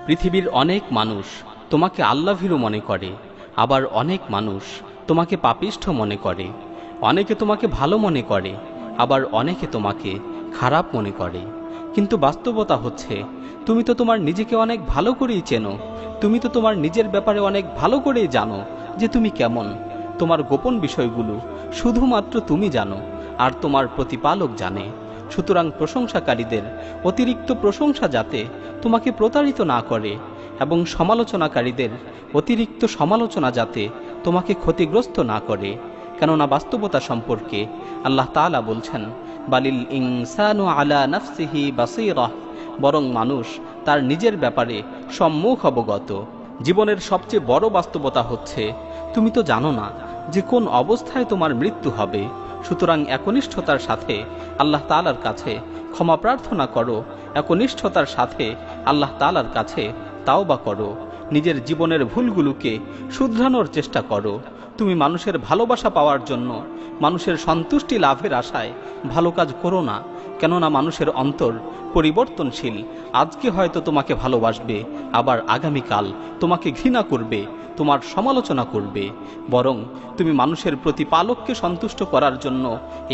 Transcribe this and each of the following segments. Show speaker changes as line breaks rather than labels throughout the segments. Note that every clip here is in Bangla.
পৃথিবীর অনেক মানুষ তোমাকে আল্লাহভীরু মনে করে, আবার অনেক মানুষ তোমাকে পাপিষ্ঠ মনে করে। অনেকে তোমাকে ভালো মনে করে, আবার অনেকে তোমাকে খারাপ মনে করে। কিন্তু বাস্তবতা হচ্ছে, তুমি তো তোমার নিজেকে অনেক ভালো করেই চেনো। তুমি তো তোমার নিজের ব্যাপারে অনেক ভালো করেই জানো যে তুমি কেমন। তোমার গোপন বিষয়গুলো শুধুমাত্র তুমি জানো, আর তোমার প্রতিপালক জানে। সুতরাং প্রশংসাকারীদের অতিরিক্ত প্রশংসা যাতে তোমাকে প্রতারিত না করে, এবং সমালোচনাকারীদের অতিরিক্ত সমালোচনা যাতে তোমাকে ক্ষতিগ্রস্ত না করে। কেননা বাস্তবতা সম্পর্কে আল্লাহ তাআলা বলছেন, বালিল ইনসানু আলা নাফসিহি বাসীরা, বরং মানুষ তার নিজের ব্যাপারে সম্মুখ অবগত। জীবনের সবচেয়ে বড় বাস্তবতা হচ্ছে, তুমি তো জানো না যে কোন অবস্থায় তোমার মৃত্যু হবে। সুতরাং একনিষ্ঠতার সাথে আল্লাহ তাআলার কাছে ক্ষমা প্রার্থনা করো, একনিষ্ঠতার সাথে আল্লাহ তাআলার কাছে তাওবা করো। নিজের জীবনের ভুলগুলোকে শুধরানোর চেষ্টা করো। তুমি মানুষের ভালোবাসা পাওয়ার জন্য, মানুষের সন্তুষ্টি লাভের আশায় ভালো কাজ করো না। কেননা মানুষের অন্তর পরিবর্তনশীল। আজকে হয়তো তোমাকে ভালোবাসবে, আবার আগামীকাল তোমাকে ঘৃণা করবে, তোমার সমালোচনা করবে। বরং তুমি মানুষের প্রতিপালককে সন্তুষ্ট করার জন্য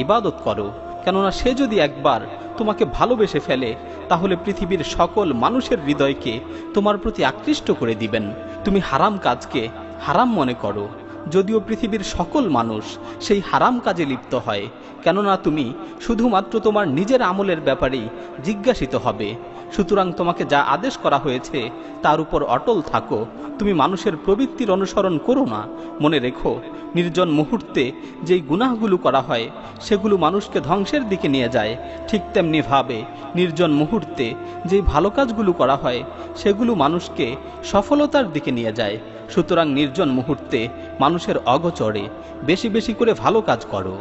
ইবাদত করো। কেননা সে যদি একবার তোমাকে ভালোবেসে ফেলে, তাহলে পৃথিবীর সকল মানুষের হৃদয়কে তোমার প্রতি আকৃষ্ট করে দিবেন। তুমি হারাম কাজকে হারাম মনে করো, যদিও পৃথিবীর সকল মানুষ সেই হারাম কাজে লিপ্ত হয়। কেননা তুমি শুধুমাত্র তোমার নিজের আমলের ব্যাপারেই জিজ্ঞাসিত হবে। সুতরাং তোমাকে যা আদেশ করা হয়েছে তার উপর অটল থাকো। তুমি মানুষের প্রবৃত্তির অনুসরণ করো না। মনে রেখো, নির্জন মুহূর্তে যেই গুনাহগুলো করা হয় সেগুলো মানুষকে ধ্বংসের দিকে নিয়ে যায়, ঠিক তেমনি ভাবে নির্জন মুহূর্তে যেই ভালো কাজগুলো করা হয় সেগুলো মানুষকে সফলতার দিকে নিয়ে যায়। সুতরাং নির্জন মুহূর্তে মানুষের অগোচরে বেশি বেশি করে ভালো কাজ করো।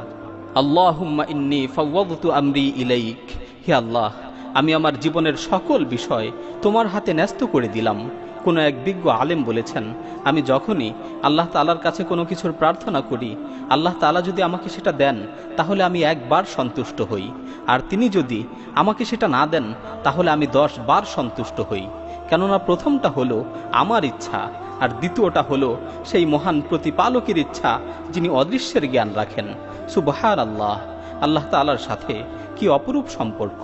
আল্লাহুম্মা ইন্নী ফাওয়াদতু আমরি ইলাইক, হে আল্লাহ, আমি আমার জীবনের সকল বিষয় তোমার হাতে ন্যস্ত করে দিলাম। কোনো এক বিজ্ঞ আলেম বলেছেন, আমি যখনই আল্লাহ তাআলার কাছে কোনো কিছুর প্রার্থনা করি, আল্লাহ তাআলা যদি আমাকে সেটা দেন তাহলে আমি একবার সন্তুষ্ট হই, আর তিনি যদি আমাকে সেটা না দেন তাহলে আমি 10 বার সন্তুষ্ট হই। কেননা প্রথমটা হলো আমার ইচ্ছা, আর দ্বিতীয়টা হলো সেই মহান প্রতিপালকের ইচ্ছা যিনি অদৃশ্যের জ্ঞান রাখেন। সুবহানাল্লাহ, আল্লাহ তাআলার সাথে কি অপরূপ সম্পর্ক।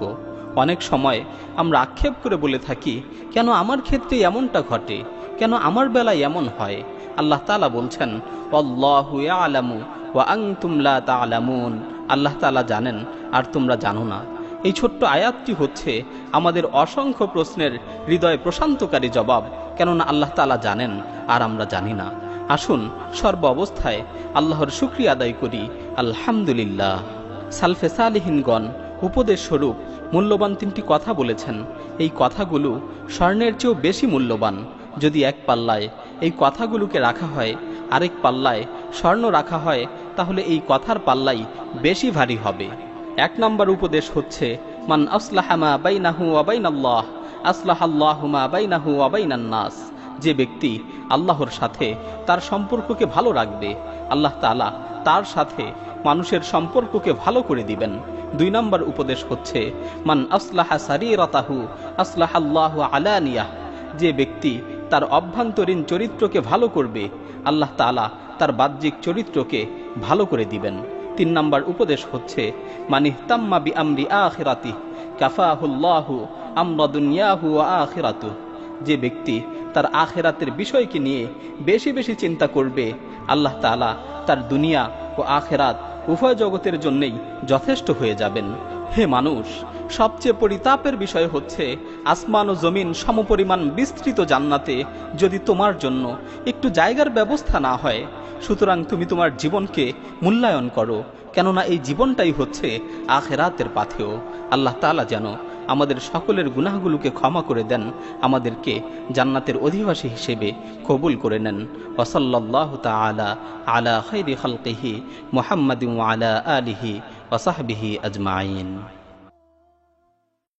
অনেক সময় আমরা আক্ষেপ করে বলে থাকি, কেন আমার ক্ষেত্রে এমনটা ঘটে, কেন আমার বেলায় এমন হয়। আল্লাহ তাআলা বলছেন, আল্লাহু ইয়ালামু ওয়া আনতুম লা তা'লামুন, আল্লাহ তাআলা জানেন আর তোমরা জানো না। এই ছোট্ট আয়াতটি হচ্ছে আমাদের অসংখ্য প্রশ্নের হৃদয় প্রশান্তকারী জবাব। কেননা আল্লাহ তাআলা জানেন আর আমরা জানি না। আসুন সর্ব অবস্থায় আল্লাহর শুকরিয়া আদায় করি। আলহামদুলিল্লাহ। সালফে সালিহিনগণ উপদেশ স্বরূপ মূল্যবান 3টি কথা বলেছেন। এই কথাগুলো স্বর্ণের চেয়েও বেশি মূল্যবান। যদি এক পাল্লায় এই কথাগুলোকে রাখা হয়, আরেক পাল্লায় স্বর্ণ রাখা হয়, তাহলে এই কথার পাল্লাই বেশি ভারী হবে। 1 নম্বর উপদেশ হচ্ছে, মান আসলাহা মা বাইনাহু ওয়া বাইনাল্লাহ আসলাহাল্লাহু মা বাইনাহু ওয়া বাইনান নাস। যে ব্যক্তি আল্লাহর সাথে তার সম্পর্ককে ভালো রাখবে, আল্লাহ তাআলা তার সাথে মানুষের সম্পর্ককে ভালো করে দিবেন। 2 নম্বর উপদেশ হচ্ছে, মান আসলাহা সারিরাতাহু আসলাহাল্লাহু আলানিয়াহ। যে ব্যক্তি তার অভ্যন্তরীণ চরিত্রকে ভালো করবে, আল্লাহ তাআলা তার বাহ্যিক চরিত্রকে ভালো করে দিবেন। 3 নম্বর উপদেশ হচ্ছে, মান ইহতাম্মা বিআমরি আখিরাতি কাফাহুল্লাহু আমরা দুনিয়াহু ওয়া আখিরাতু। যে ব্যক্তি তার আখিরাতের বিষয়কে নিয়ে বেশি বেশি চিন্তা করবে, আল্লাহ তাআলা তার দুনিয়া ও আখিরাত উভয় জগতের জন্যই যথেষ্ট হয়ে যাবেন। হে মানুষ, সবচেয়ে পরিতাপের বিষয় হচ্ছে, আসমান ও জমিন সমপরিমাণ বিস্তৃত জান্নাতে যদি তোমার জন্য একটু জায়গার ব্যবস্থা না হয়। সুতরাং তুমি তোমার জীবনকে মূল্যায়ন করো, কেননা এই জীবনটাই হচ্ছে আখিরাতের পাথেয়। আল্লাহ তাআলা যেন আমাদের সকলের গুনাহগুলোকে ক্ষমা করে দেন, আমাদেরকে জান্নাতের অধিবাসী হিসেবে কবুল করে নেন। ওয়া সাল্লাল্লাহু তাআলা আলা খায়রি খালকিহি মুহাম্মাদিন ওয়া আলা আলিহি ওয়া সাহবিহি আজমাইন।